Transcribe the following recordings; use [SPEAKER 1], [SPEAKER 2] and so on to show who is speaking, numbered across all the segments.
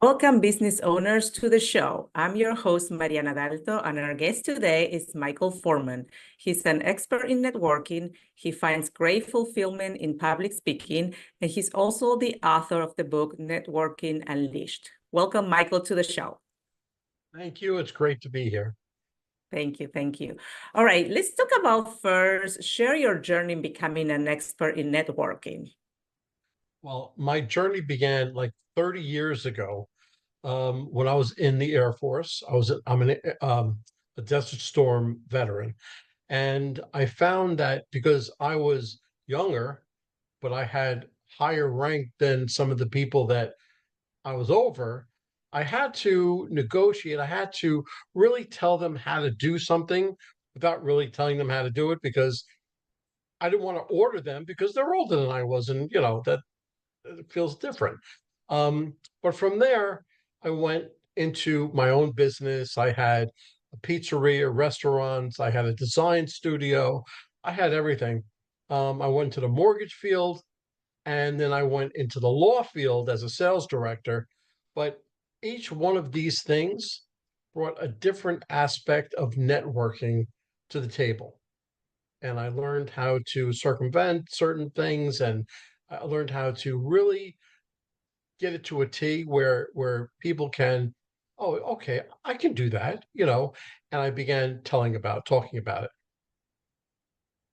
[SPEAKER 1] Welcome, business owners, to the show. I'm your host, Mariana Dalto, and our guest today is Michael Forman. He's an expert in networking. He finds great fulfillment in public speaking, and he's also the author of the book, Networking Unleashed. Welcome, Michael, to the show.
[SPEAKER 2] Thank you. It's great to be here.
[SPEAKER 1] Thank you. Thank you. All right, let's talk about first, share your journey in becoming an expert in networking.
[SPEAKER 2] Well, my journey began like 30 years ago when I was in the Air Force. I'm a Desert Storm veteran. And I found that because I was younger, but I had higher rank than some of the people that I was over, I had to negotiate. I had to really tell them how to do something without really telling them how to do it because I didn't want to order them because they're older than I was. And, that it feels different. But from there, I went into my own business. I had a pizzeria, restaurants, I had a design studio, I had everything. I went to the mortgage field and then I went into the law field as a sales director. But each one of these things brought a different aspect of networking to the table. And I learned how to circumvent certain things, and I learned how to really get it to a T where people can, oh, okay, I can do that, and I began talking about it.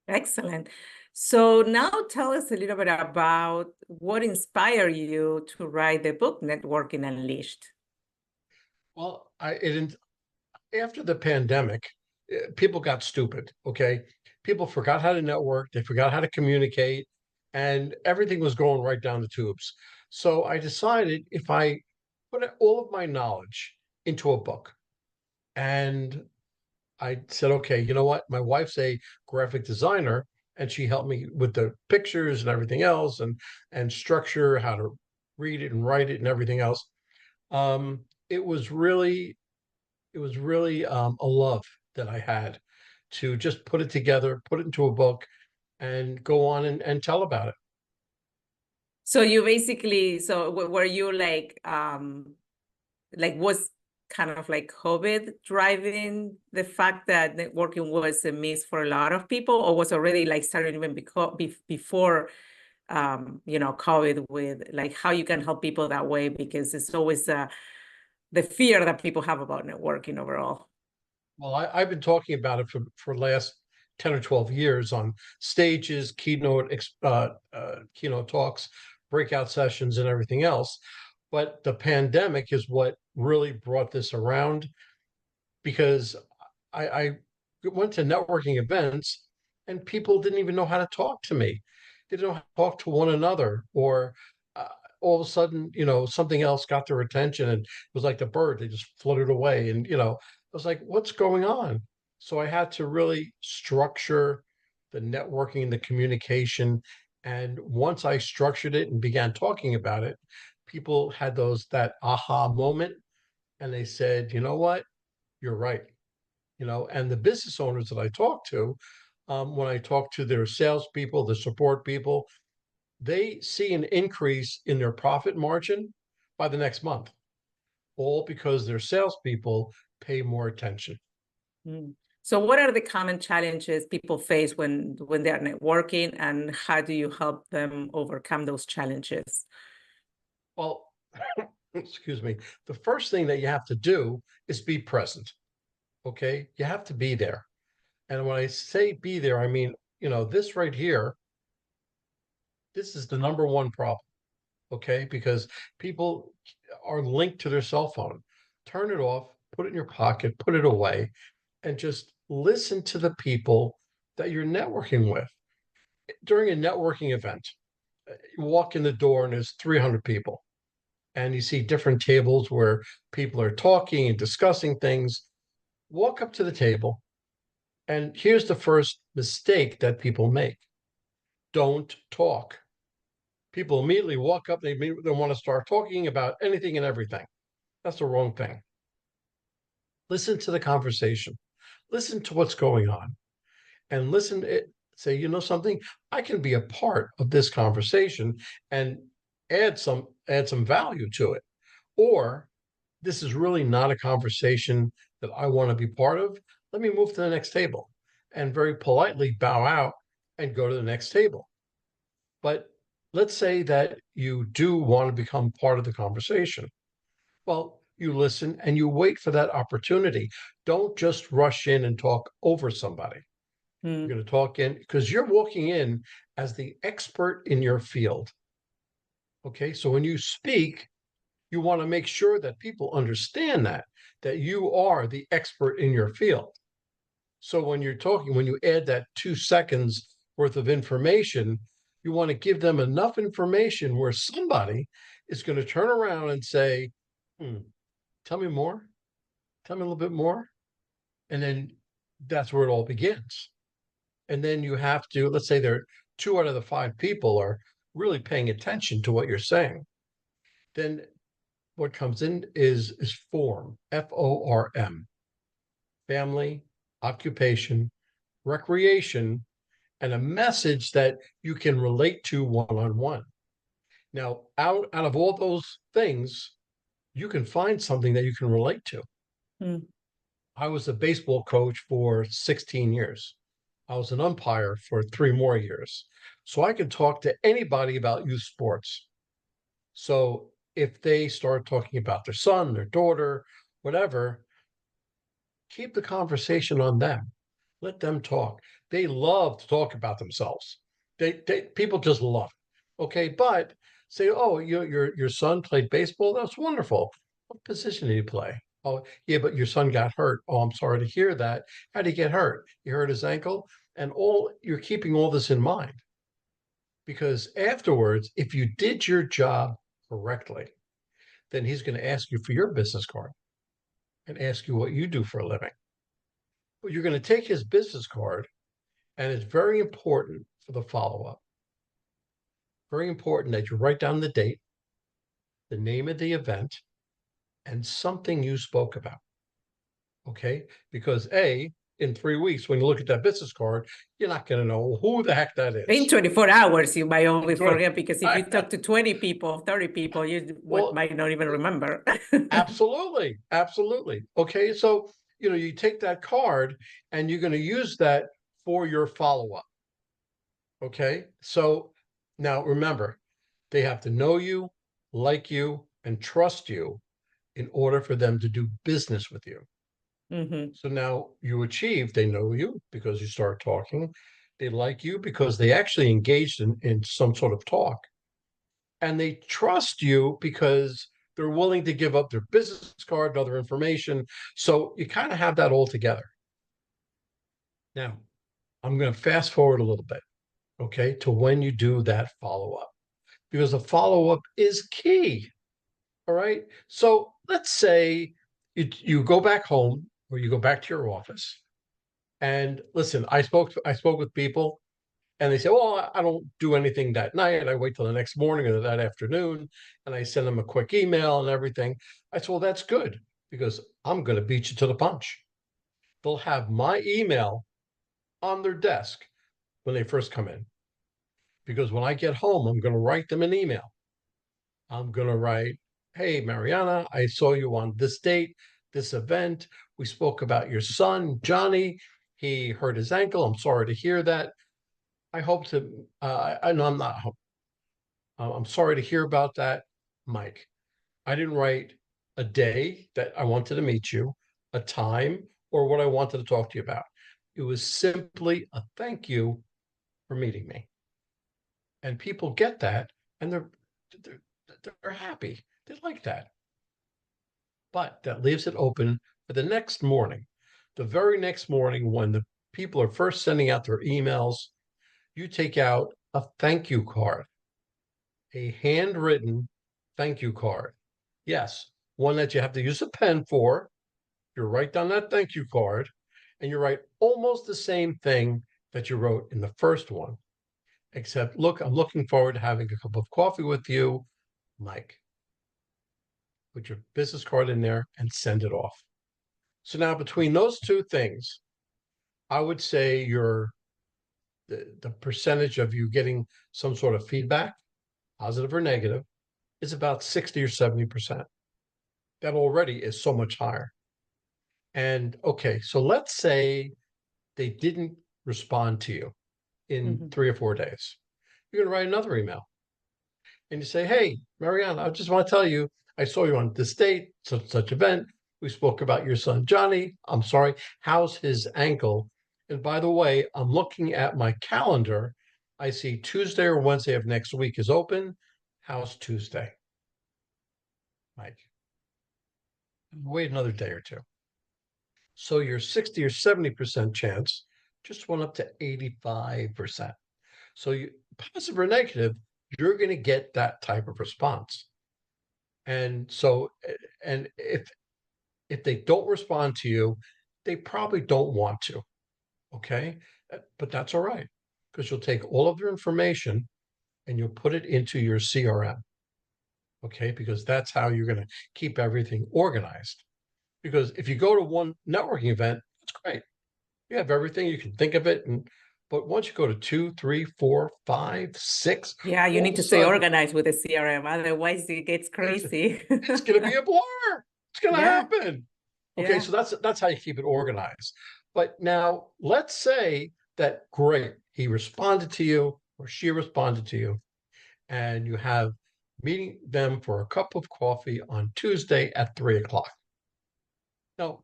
[SPEAKER 1] Excellent. So now tell us a little bit about what inspired you to write the book, Networking Unleashed.
[SPEAKER 2] Well, after the pandemic, people got stupid. Okay, people forgot how to network, they forgot how to communicate, and everything was going right down the tubes. So I decided if I put all of my knowledge into a book, and I said, okay, you know what? My wife's a graphic designer, and she helped me with the pictures and everything else, and structure, how to read it and write it and everything else. Um, it was really a love that I had to just put it together, put it into a book, and go on and tell about it.
[SPEAKER 1] So you basically, were you was kind of like COVID driving the fact that networking was a miss for a lot of people, or was already like starting even before, COVID, with like how you can help people that way, because it's always the fear that people have about networking overall.
[SPEAKER 2] Well, I've been talking about it for last 10 or 12 years on stages, keynote talks, breakout sessions, and everything else. But the pandemic is what really brought this around because I went to networking events and people didn't even know how to talk to me. They didn't know how to talk to one another, or uh, all of a sudden, something else got their attention, and it was like the bird, they just fluttered away. And, I was like, what's going on? So I had to really structure the networking, the communication. And once I structured it and began talking about it, people had that aha moment, and they said, you know what? You're right. And the business owners that I talk to, when I talk to their salespeople, the support people, they see an increase in their profit margin by the next month, all because their salespeople pay more attention.
[SPEAKER 1] Mm. So what are the common challenges people face when they're networking, and how do you help them overcome those challenges?
[SPEAKER 2] Well, excuse me, the first thing that you have to do is be present. Okay. You have to be there. And when I say be there, I mean, this right here, this is the number one problem. Okay. Because people are linked to their cell phone. Turn it off, put it in your pocket, put it away, and just listen to the people that you're networking with. During a networking event, you walk in the door and there's 300 people, and you see different tables where people are talking and discussing things. Walk up to the table, and here's the first mistake that people make: don't talk. People immediately walk up, they want to start talking about anything and everything. That's the wrong thing. Listen to the conversation, listen to what's going on, and say, something, I can be a part of this conversation and add some value to it. Or this is really not a conversation that I want to be part of. Let me move to the next table and very politely bow out and go to the next table. But let's say that you do want to become part of the conversation. Well, you listen and you wait for that opportunity. Don't just rush in and talk over somebody. You're
[SPEAKER 1] Mm.
[SPEAKER 2] going to talk in because you're walking in as the expert in your field. Okay. So when you speak, you want to make sure that people understand that you are the expert in your field. So when you're talking, when you add that 2 seconds worth of information, you want to give them enough information where somebody is going to turn around and say, tell me more, tell me a little bit more. And then that's where it all begins. And then you have to, let's say there are 2 out of the 5 people are really paying attention to what you're saying. Then what comes in is form, FORM, family, occupation, recreation, and a message that you can relate to one-on-one. Now, out of all those things, you can find something that you can relate to.
[SPEAKER 1] Mm.
[SPEAKER 2] I was a baseball coach for 16 years. I was an umpire for 3 more years. So I can talk to anybody about youth sports. So if they start talking about their son, their daughter, whatever, keep the conversation on them. Let them talk. They love to talk about themselves. They people just love it. Okay, but say, oh, your son played baseball. That's wonderful. What position did he play? Oh, yeah, but your son got hurt. Oh, I'm sorry to hear that. How did he get hurt? He hurt his ankle, and all you're keeping all this in mind because afterwards, if you did your job correctly, then he's going to ask you for your business card and ask you what you do for a living. But you're going to take his business card, and it's very important for the follow up. Very important that you write down the date, the name of the event, and something you spoke about. Okay. Because in 3 weeks, when you look at that business card, you're not going to know who the heck that
[SPEAKER 1] In
[SPEAKER 2] is.
[SPEAKER 1] 24 hours, you might only
[SPEAKER 2] Right.
[SPEAKER 1] forget because if you talk to 20 people, 30 people, you
[SPEAKER 2] Well,
[SPEAKER 1] might not even remember.
[SPEAKER 2] absolutely. Absolutely. Okay. So, you take that card and you're going to use that for your follow up. Okay. So now remember, they have to know you, like you, and trust you in order for them to do business with you.
[SPEAKER 1] Mm-hmm.
[SPEAKER 2] So now you achieve, they know you because you start talking. They like you because they actually engaged in some sort of talk. And they trust you because they're willing to give up their business card and other information. So you kind of have that all together. Now, I'm going to fast forward a little bit, okay, to when you do that follow up, because the follow up is key. All right. So let's say you go back home or you go back to your office. And listen, I spoke with people and they say, well, I don't do anything that night. I wait till the next morning or that afternoon and I send them a quick email and everything. I said, well, that's good because I'm going to beat you to the punch. They'll have my email on their desk when they first come in because when I get home, I'm going to write them an email. I'm going to write, hey, Mariana, I saw you on this date, this event. We spoke about your son, Johnny. He hurt his ankle. I'm sorry to hear that. I hope to, I know I'm not, I'm sorry to hear about that, Mike. I didn't write a day that I wanted to meet you, a time, or what I wanted to talk to you about. It was simply a thank you for meeting me. And people get that and they're, they're happy. They like that. But that leaves it open for the next morning. The very next morning, when the people are first sending out their emails, you take out a thank you card, a handwritten thank you card. Yes, one that you have to use a pen for. You write down that thank you card and you write almost the same thing that you wrote in the first one, except, look, I'm looking forward to having a cup of coffee with you, Mike. Put your business card in there and send it off. So now between those two things, I would say the percentage of you getting some sort of feedback, positive or negative, is about 60 or 70%. that already is so much higher. And okay, so let's say they didn't respond to you in
[SPEAKER 1] Mhm.
[SPEAKER 2] 3 or 4 days. You're going to write another email and you say, "Hey, Mariana, I just want to tell you, I saw you on this date, such event. We spoke about your son, Johnny. I'm sorry. How's his ankle? And by the way, I'm looking at my calendar. I see Tuesday or Wednesday of next week is open. How's Tuesday, Mike? Wait another day or two." So your 60 or 70% chance just went up to 85%. So you positive or negative, you're going to get that type of response. And so, and if they don't respond to you, they probably don't want to. Okay. But that's all right, because you'll take all of their information and you'll put it into your CRM. Okay. Because that's how you're going to keep everything organized. Because if you go to one networking event, that's great. You have everything, you can think of it. But once you go to two, three, four, five, six,
[SPEAKER 1] Yeah, you
[SPEAKER 2] all
[SPEAKER 1] need
[SPEAKER 2] of a
[SPEAKER 1] to stay
[SPEAKER 2] sudden
[SPEAKER 1] organized with the CRM, otherwise it gets
[SPEAKER 2] it's
[SPEAKER 1] crazy.
[SPEAKER 2] it's gonna be a blur. It's gonna
[SPEAKER 1] Yeah,
[SPEAKER 2] happen. Okay,
[SPEAKER 1] yeah.
[SPEAKER 2] so that's how you keep it organized. But now let's say that great, he responded to you or she responded to you, and you have meeting them for a cup of coffee on Tuesday at 3 o'clock. Now,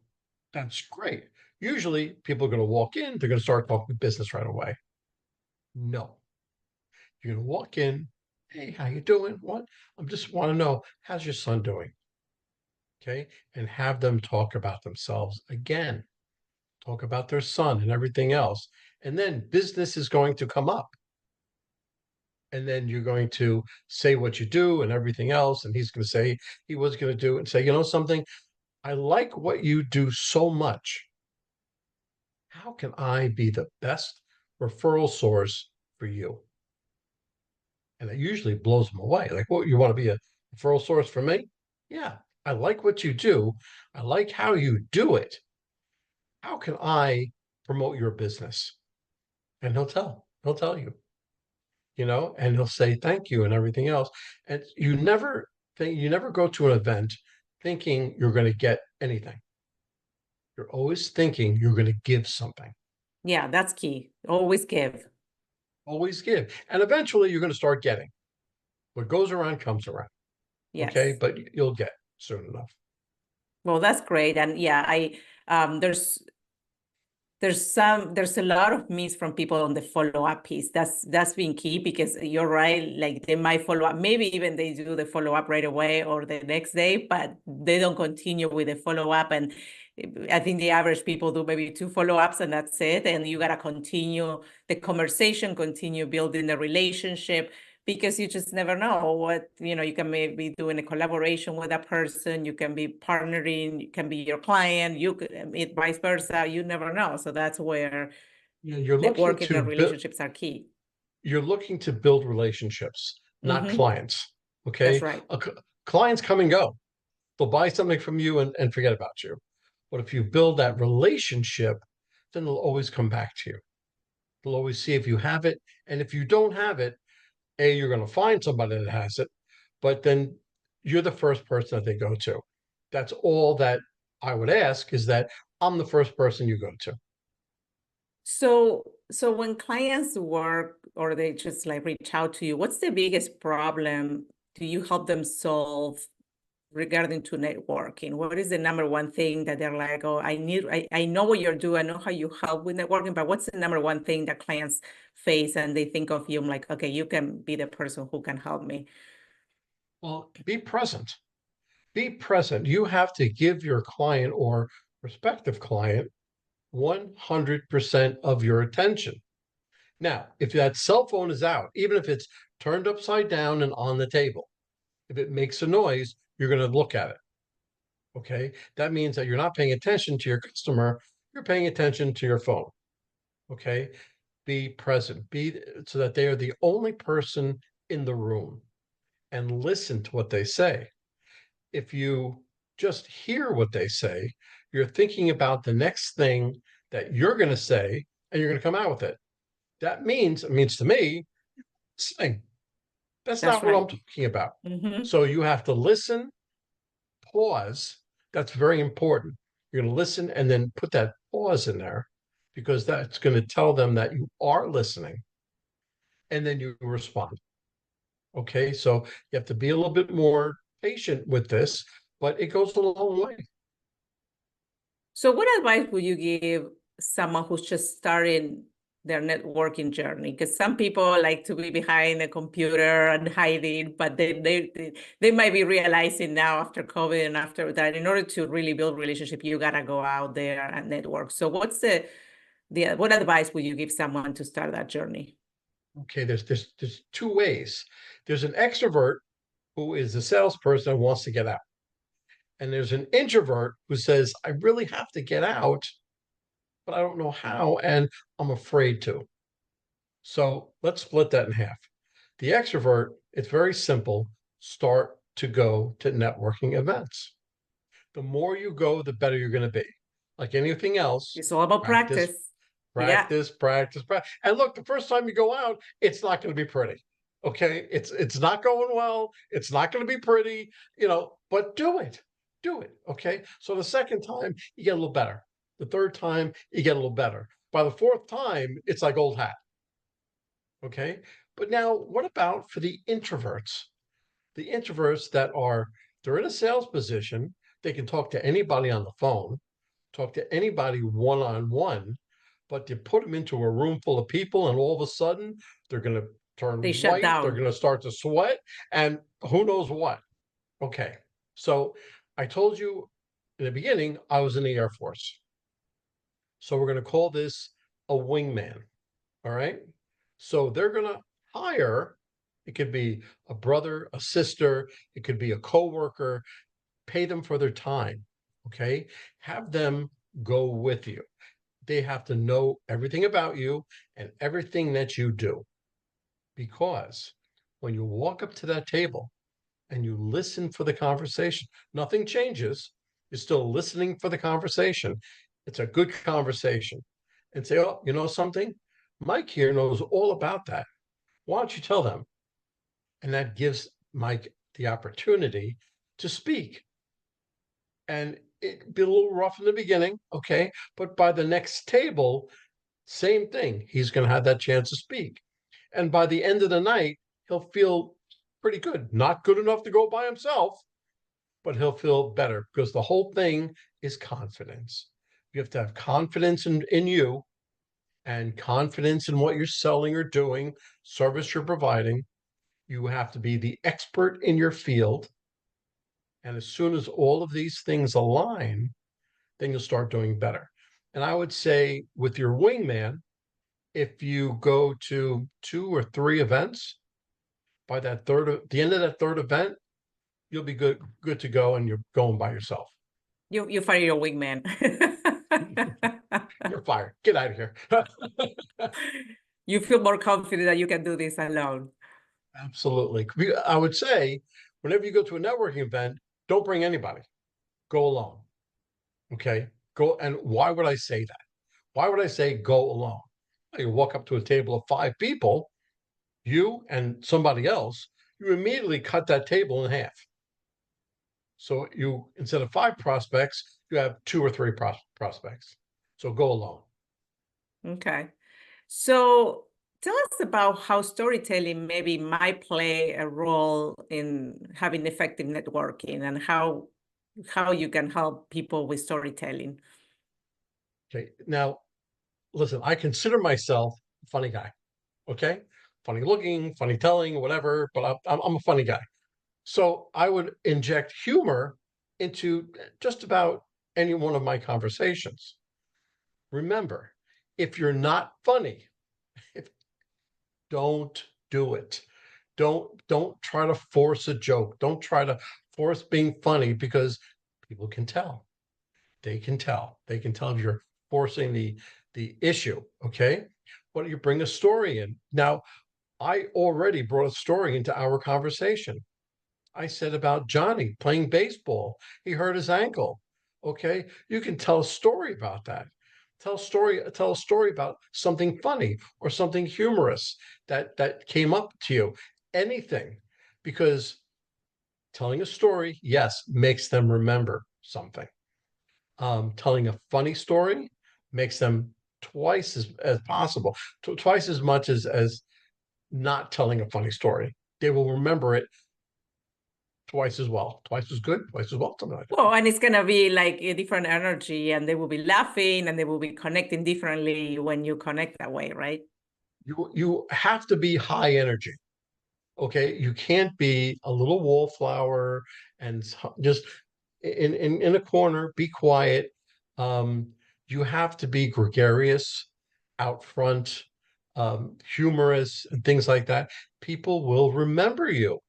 [SPEAKER 2] that's great. Usually people are going to walk in, they're going to start talking business right away. No, you're going to walk in. Hey, how you doing? What? I just want to know, how's your son doing? Okay. And have them talk about themselves again, talk about their son and everything else. And then business is going to come up. And then you're going to say what you do and everything else. And he's going to say he was going to do and say, you know, something, I like what you do so much. How can I be the best referral source for you? And it usually blows them away. Like, what, you want to be a referral source for me? Yeah, I like what you do. I like how you do it. How can I promote your business? And he'll tell you, and he'll say thank you and everything else. And you never go to an event thinking you're going to get anything. You're always thinking you're going to give something.
[SPEAKER 1] Yeah, that's key. Always give.
[SPEAKER 2] Always give. And eventually you're going to start getting. What goes around comes around. Okay.
[SPEAKER 1] Yes.
[SPEAKER 2] But you'll get soon enough.
[SPEAKER 1] Well, that's great. And yeah, there's a lot of myths from people on the follow-up piece. That's been key, because you're right, like they might follow up, maybe even they do the follow-up right away or the next day, but they don't continue with the follow-up. And I think the average people do maybe 2 follow-ups and that's it. And you gotta continue the conversation, continue building the relationship, because you just never know what, you can maybe doing a collaboration with a person, you can be partnering, you can be your client, you could vice versa, you never know. So that's where
[SPEAKER 2] Yeah, you're looking
[SPEAKER 1] networking
[SPEAKER 2] to
[SPEAKER 1] and
[SPEAKER 2] build
[SPEAKER 1] relationships are key.
[SPEAKER 2] you're looking to build relationships, not
[SPEAKER 1] Hmm.
[SPEAKER 2] clients.
[SPEAKER 1] That's
[SPEAKER 2] Okay.
[SPEAKER 1] right.
[SPEAKER 2] Clients come and go. They'll buy something from you and forget about you. But if you build that relationship, then they'll always come back to you. They'll always see if you have it. And if you don't have it, you're going to find somebody that has it, but then you're the first person that they go to. That's all that I would ask, is that I'm the first person you go to.
[SPEAKER 1] So when clients work or they just like reach out to you, what's the biggest problem do you help them solve regarding to networking? What is the number one thing that they're like, oh, I know what you're doing, I know how you help with networking, but what's the number one thing that clients face and they think of you? I'm like, okay, you can be the person who can help me.
[SPEAKER 2] Well, be present. Be present. You have to give your client or prospective client 100% of your attention. Now, if that cell phone is out, even if it's turned upside down and on the table, if it makes a noise, you're going to look at it. Okay. That means that you're not paying attention to your customer, you're paying attention to your phone. Okay. Be present, be so that they are the only person in the room, and listen to what they say. If you just hear what they say, you're thinking about the next thing that you're going to say, and you're going to come out with it. It means to me, listening. That's
[SPEAKER 1] That's
[SPEAKER 2] not what I'm
[SPEAKER 1] right.
[SPEAKER 2] talking about.
[SPEAKER 1] Hmm.
[SPEAKER 2] So you have to listen, pause. That's very important. You're going to listen and then put that pause in there because that's going to tell them that you are listening, and then you respond. Okay, so you have to be a little bit more patient with this, but it goes a long way.
[SPEAKER 1] So what advice would you give someone who's just starting their networking journey? Because some people like to be behind a computer and hiding, but they might be realizing now after COVID and after that, in order to really build relationship, you gotta go out there and network. So what's the what advice would you give someone to start that journey?
[SPEAKER 2] Okay, there's two ways. There's an extrovert who is a salesperson and wants to get out. And there's an introvert who says, I really have to get out, but I don't know how, and I'm afraid to. So let's split that in half. The extrovert, it's very simple. Start to go to networking events. The more you go, the better you're going to be. Like anything else,
[SPEAKER 1] It's all about
[SPEAKER 2] practice,
[SPEAKER 1] practice. Yeah.
[SPEAKER 2] practice, practice, practice. And look, the first time you go out, it's not going to be pretty. Okay. It's not going well. It's not going to be pretty, but do it. Do it. Okay. So the second time, you get a little better. The third time, you get a little better. By the fourth time, it's like old hat. Okay. But now, what about for the introverts? The introverts they're in a sales position. They can talk to anybody on the phone, talk to anybody one on one, but you put them into a room full of people, and all of a sudden they're going to
[SPEAKER 1] They
[SPEAKER 2] turn
[SPEAKER 1] shut
[SPEAKER 2] white. They're
[SPEAKER 1] down.
[SPEAKER 2] going to start to sweat, and who knows what. Okay. So I told you in the beginning, I was in the Air Force. So we're going to call this a wingman. All right. So they're going to hire, it could be a brother, a sister, it could be a coworker, pay them for their time. Okay. Have them go with you. They have to know everything about you and everything that you do. Because when you walk up to that table and you listen for the conversation, nothing changes. You're still listening for the conversation. It's a good conversation. And say, oh, you know something? Mike here knows all about that. Why don't you tell them? And that gives Mike the opportunity to speak. And it'd be a little rough in the beginning, okay? But by the next table, same thing. He's going to have that chance to speak. And by the end of the night, he'll feel pretty good. Not good enough to go by himself, but he'll feel better because the whole thing is confidence. You have to have confidence in you and confidence in what you're selling or doing, service you're providing. You have to be the expert in your field. And as soon as all of these things align, then you'll start doing better. And I would say with your wingman, if you go to 2 or 3 events, by the end of that third event, you'll be good to go, and you're going by yourself.
[SPEAKER 1] You fire your wingman.
[SPEAKER 2] You're fired. Get out of here.
[SPEAKER 1] You feel more confident that you can do this alone.
[SPEAKER 2] Absolutely. I would say whenever you go to a networking event, don't bring anybody. Go alone. Okay. Go. And why would I say that? Why would I say go alone? You walk up to a table of 5 people, you and somebody else, you immediately cut that table in half. So you, instead of 5 prospects, you have 2 or 3 prospects. So go alone.
[SPEAKER 1] Okay. So tell us about how storytelling maybe might play a role in having effective networking and how you can help people with storytelling.
[SPEAKER 2] Okay. Now, listen, I consider myself a funny guy. Okay. Funny looking, funny telling, whatever, but I'm a funny guy. So I would inject humor into just about any one of my conversations. Remember, if you're not funny, if, don't do it. Don't try to force a joke. Don't try to force being funny because people can tell. They can tell. They can tell if you're forcing the issue. Okay. Why don't you bring a story in? Now, I already brought a story into our conversation. I said about Johnny playing baseball. He hurt his ankle. Okay. You can tell a story about that. Tell a story about something funny or something humorous that came up to you. Anything. Because Telling a story, yes, makes them remember something. Telling a funny story makes them twice as possible, twice as much as not telling a funny story. They will remember it twice as well, twice as good, twice as well, something like that.
[SPEAKER 1] Well, and it's gonna be like a different energy, and they will be laughing, and they will be connecting differently when you connect that way, right?
[SPEAKER 2] You have to be high energy. Okay, you can't be a little wallflower and just in a corner, be quiet. Um, you have to be gregarious, out front, humorous, and things like that. People will remember you.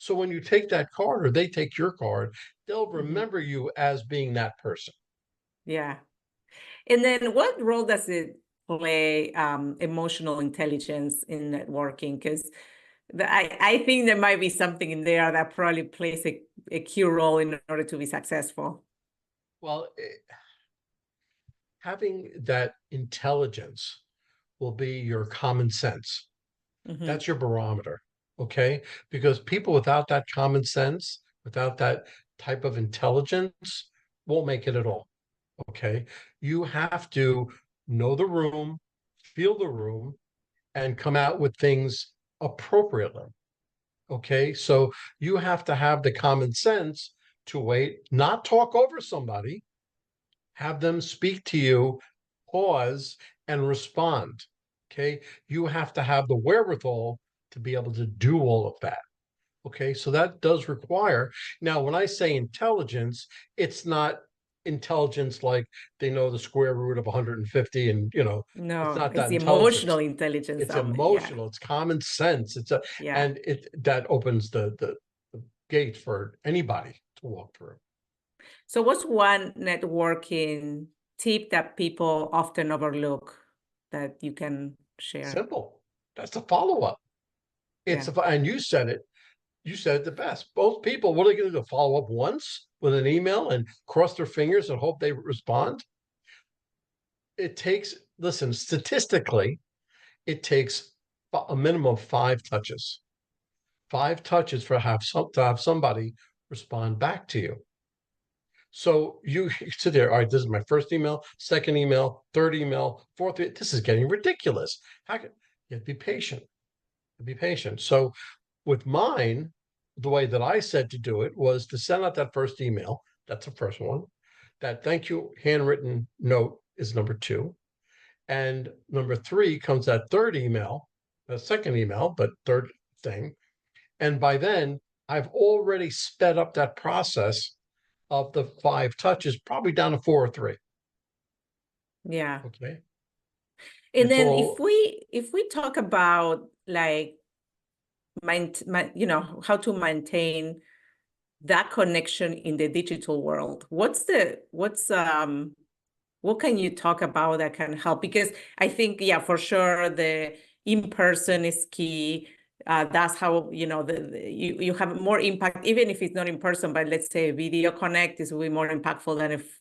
[SPEAKER 2] So when you take that card or they take your card, they'll
[SPEAKER 1] Mhm.
[SPEAKER 2] remember you as being that person.
[SPEAKER 1] Yeah. And then what role does it play, emotional intelligence in networking? Because I think there might be something in there that probably plays a key role in order to be successful.
[SPEAKER 2] Well, having that intelligence will be your common sense.
[SPEAKER 1] Hmm.
[SPEAKER 2] That's your barometer. Okay. Because people without that common sense, without that type of intelligence, won't make it at all. Okay. You have to know the room, feel the room, and come out with things appropriately. Okay. So you have to have the common sense to wait, not talk over somebody, have them speak to you, pause, and respond. Okay. You have to have the wherewithal to be able to do all of that. Okay. So that does require. Now, when I say intelligence, it's not intelligence like they know the square root of 150 and, it's
[SPEAKER 1] No,
[SPEAKER 2] not
[SPEAKER 1] it's
[SPEAKER 2] that
[SPEAKER 1] the emotional
[SPEAKER 2] intelligence.
[SPEAKER 1] intelligence.
[SPEAKER 2] It's
[SPEAKER 1] Yeah,
[SPEAKER 2] emotional, it's common sense.
[SPEAKER 1] yeah.
[SPEAKER 2] And that opens the gate for anybody to walk through.
[SPEAKER 1] So what's one networking tip that people often overlook that you can share?
[SPEAKER 2] Simple. That's a follow-up.
[SPEAKER 1] Yeah.
[SPEAKER 2] And you said it the best. Both people, what are they going to do? Follow up once with an email and cross their fingers and hope they respond? It takes, listen, statistically, it takes a minimum of 5 touches. 5 touches to have somebody respond back to you. So you sit there, all right, this is my first email, second email, third email, fourth. This is getting ridiculous. How can you be patient? Be patient. So with mine, the way that I said to do it was to send out that first email. That's the first one. That thank you handwritten note is number two. And number three comes that third email, the second email, but third thing. And by then, I've already sped up that process of the 5 touches, probably down to 4 or 3.
[SPEAKER 1] Yeah.
[SPEAKER 2] Okay.
[SPEAKER 1] And
[SPEAKER 2] It's
[SPEAKER 1] then if
[SPEAKER 2] all
[SPEAKER 1] we talk about like how to maintain that connection in the digital world, what can you talk about that can help? Because I think, yeah, for sure, the in-person is key. That's how, you have more impact, even if it's not in person, but let's say a video connect is way more impactful than if,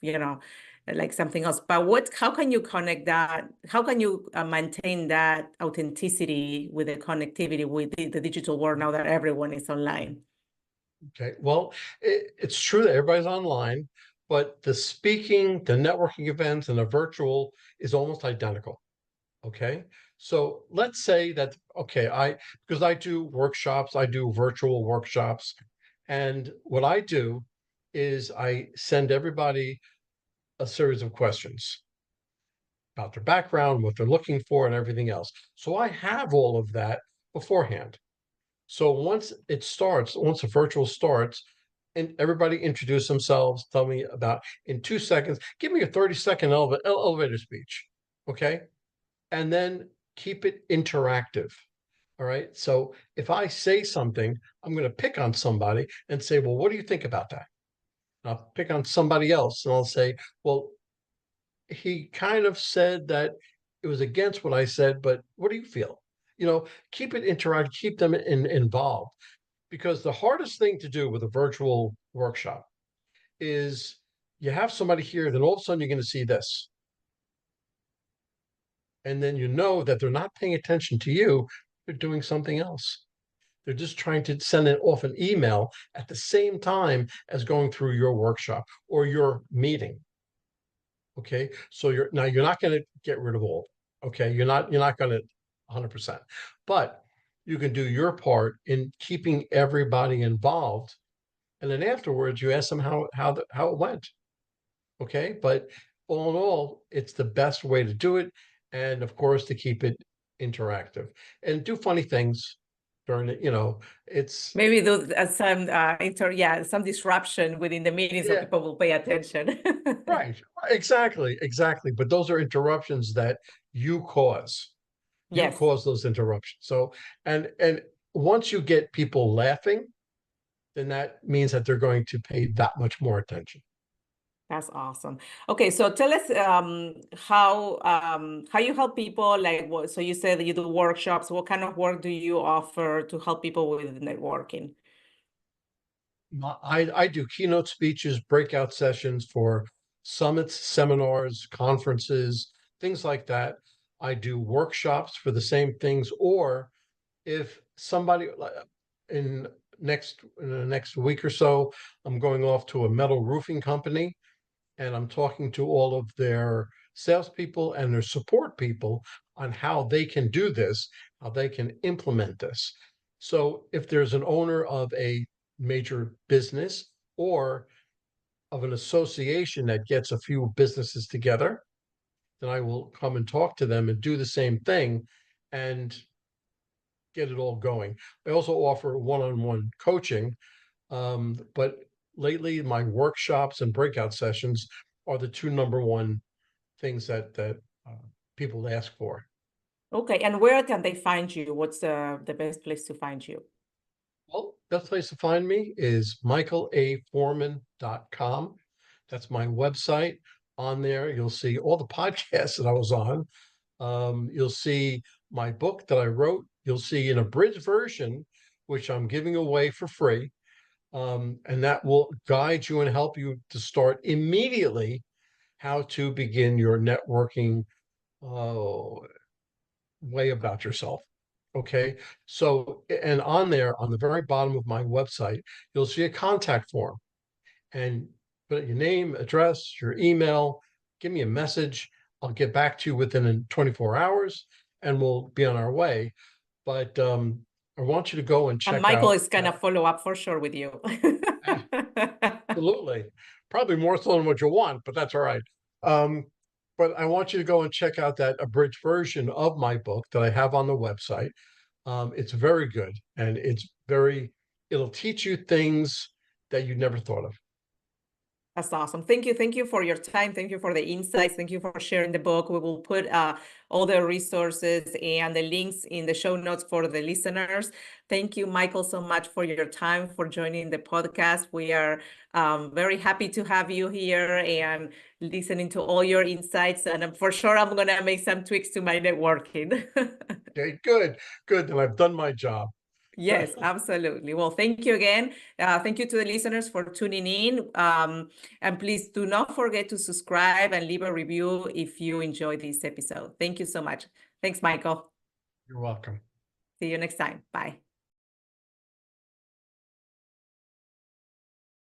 [SPEAKER 1] like something else. But how can you connect that? How can you maintain that authenticity with the connectivity with the digital world now that everyone is online?
[SPEAKER 2] okay. Well, it's true that everybody's online, but the speaking, the networking events, and the virtual is almost identical. Okay. So let's say that, okay, because I do workshops, I do virtual workshops. And what I do is I send everybody a series of questions about their background, what they're looking for, and everything else. So I have all of that beforehand. So once the virtual starts, and everybody introduce themselves, tell me about in 2 seconds, give me a 30-second elevator speech. Okay. And then keep it interactive. All right. So if I say something, I'm going to pick on somebody and say, well, what do you think about that? And I'll pick on somebody else and I'll say, well, he kind of said that it was against what I said, but what do you feel? Keep it interactive, keep them involved. Because the hardest thing to do with a virtual workshop is you have somebody here, then all of a sudden you're going to see this. And then you know that they're not paying attention to you, they're doing something else. They're just trying to send it off an email at the same time as going through your workshop or your meeting. Okay, so you're not going to get rid of all. Okay, you're not going to 100%, but you can do your part in keeping everybody involved, and then afterwards you ask them how it went. Okay, but all in all, it's the best way to do it, and of course to keep it interactive and do funny things during it. It's
[SPEAKER 1] Maybe do some disruption within the meeting so
[SPEAKER 2] yeah,
[SPEAKER 1] people will pay attention.
[SPEAKER 2] right, exactly. But those are interruptions that you cause. You
[SPEAKER 1] Yes.
[SPEAKER 2] cause those interruptions. So and once you get people laughing, then that means that they're going to pay that much more attention.
[SPEAKER 1] That's awesome. Okay, so tell us how you help people. Like, what? So you said that you do workshops. What kind of work do you offer to help people with networking?
[SPEAKER 2] I do keynote speeches, breakout sessions for summits, seminars, conferences, things like that. I do workshops for the same things, or if somebody in in the next week or so, I'm going off to a metal roofing company and I'm talking to all of their salespeople and their support people on how they can do this, how they can implement this. So if there's an owner of a major business or of an association that gets a few businesses together, then I will come and talk to them and do the same thing and get it all going. I also offer one-on-one coaching, but lately my workshops and breakout sessions are the two number one things that people ask for.
[SPEAKER 1] Okay, and where can they find you? What's the best place to find you?
[SPEAKER 2] Well, best place to find me is michaelaforman.com. That's my website. On there, you'll see all the podcasts that I was on. You'll see my book that I wrote. You'll see an abridged version, which I'm giving away for free. And that will guide you and help you to start immediately how to begin your networking way about yourself. Okay. So, and on there, on the very bottom of my website, you'll see a contact form and put your name, address, your email, give me a message. I'll get back to you within 24 hours and we'll be on our way. But I want you to go and
[SPEAKER 1] And
[SPEAKER 2] check
[SPEAKER 1] Michael
[SPEAKER 2] out
[SPEAKER 1] is gonna follow up for sure with you.
[SPEAKER 2] absolutely. Probably more so than what you want, but that's all right. Um, but I want you to go and check out that abridged version of my book that I have on the website. It's very good and it'll teach you things that you never thought of.
[SPEAKER 1] That's awesome. Thank you. Thank you for your time. Thank you for the insights. Thank you for sharing the book. We will put all the resources and the links in the show notes for the listeners. Thank you, Michael, so much for your time, for joining the podcast. We are very happy to have you here and listening to all your insights. And for sure, I'm going to make some tweaks to my networking.
[SPEAKER 2] Okay, good. And I've done my job.
[SPEAKER 1] Yes, absolutely. Well, thank you again. Thank you to the listeners for tuning in. And please do not forget to subscribe and leave a review if you enjoyed this episode. Thank you so much. Thanks, Michael.
[SPEAKER 2] You're welcome.
[SPEAKER 1] See you next time. Bye.